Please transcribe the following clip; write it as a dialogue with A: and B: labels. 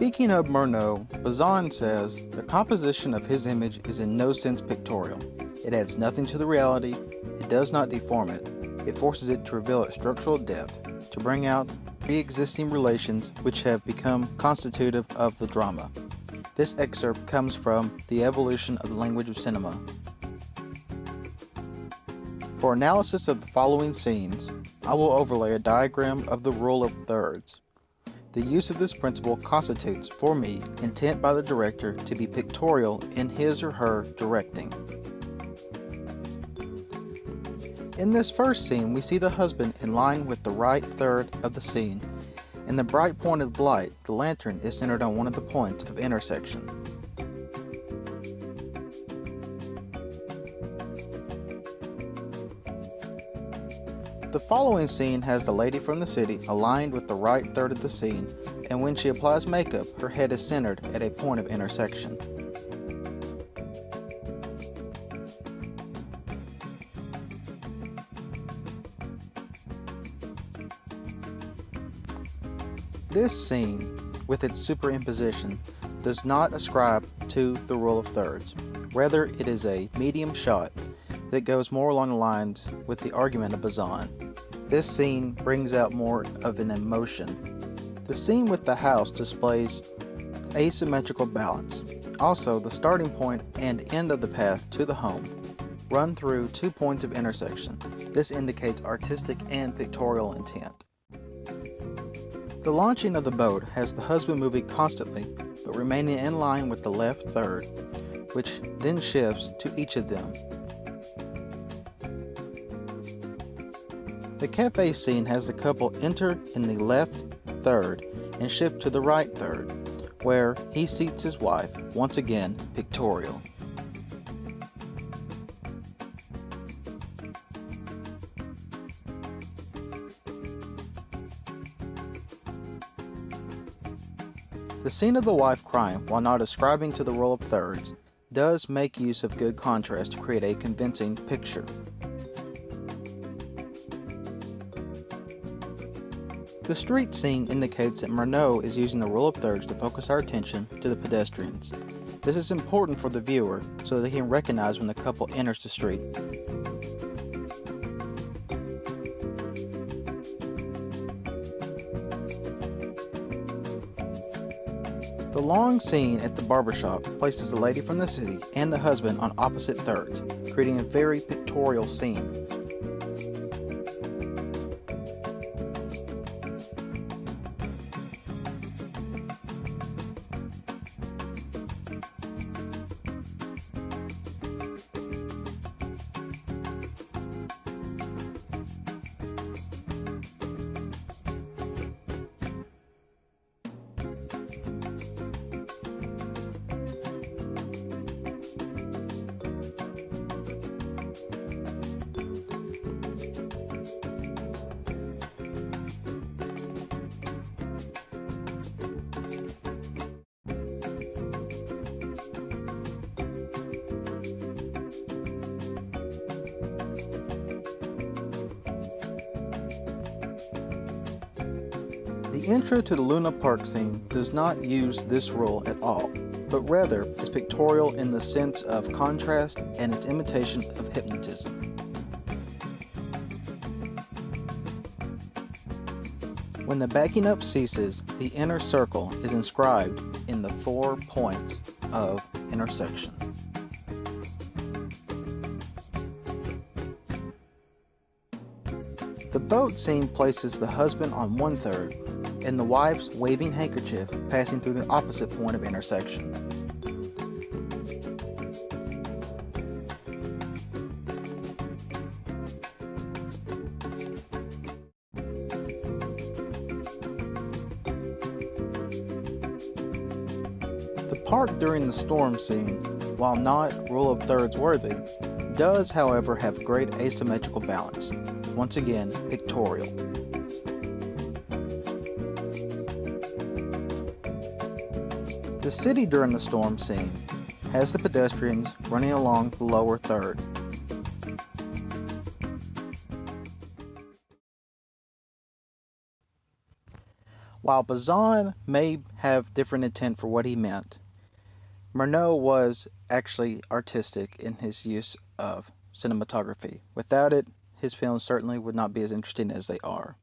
A: Speaking of Murnau, Bazin says, the composition of his image is in no sense pictorial. It adds nothing to the reality, it does not deform it, it forces it to reveal its structural depth, to bring out pre-existing relations which have become constitutive of the drama. This excerpt comes from The Evolution of the Language of Cinema. For analysis of the following scenes, I will overlay a diagram of the rule of thirds. The use of this principle constitutes, for me, intent by the director to be pictorial in his or her directing. In this first scene, we see the husband in line with the right third of the scene. In the bright point of light, the lantern is centered on one of the points of intersection. The following scene has the lady from the city aligned with the right third of the scene, and when she applies makeup, her head is centered at a point of intersection. This scene, with its superimposition, does not ascribe to the rule of thirds. Rather, it is a medium shot that goes more along the lines with the argument of Bazin. This scene brings out more of an emotion. The scene with the house displays asymmetrical balance. Also, the starting point and end of the path to the home run through 2 points of intersection. This indicates artistic and pictorial intent. The launching of the boat has the husband moving constantly, but remaining in line with the left third, which then shifts to each of them. The cafe scene has the couple enter in the left third and shift to the right third, where he seats his wife, once again pictorial. The scene of the wife crying, while not ascribing to the rule of thirds, does make use of good contrast to create a convincing picture. The street scene indicates that Murnau is using the rule of thirds to focus our attention to the pedestrians. This is important for the viewer so that he can recognize when the couple enters the street. The long scene at the barbershop places the lady from the city and the husband on opposite thirds, creating a very pictorial scene. The intro to the Luna Park scene does not use this rule at all, but rather is pictorial in the sense of contrast and its imitation of hypnotism. When the backing up ceases, the inner circle is inscribed in the 4 points of intersection. The boat scene places the husband on 1/3 and the wife's waving handkerchief passing through the opposite point of intersection. The part during the storm scene, while not rule of thirds worthy, does however have great asymmetrical balance, once again pictorial. The city during the storm scene has the pedestrians running along the lower third. While Bazin may have different intent for what he meant, Murnau was actually artistic in his use of cinematography. Without it, his films certainly would not be as interesting as they are.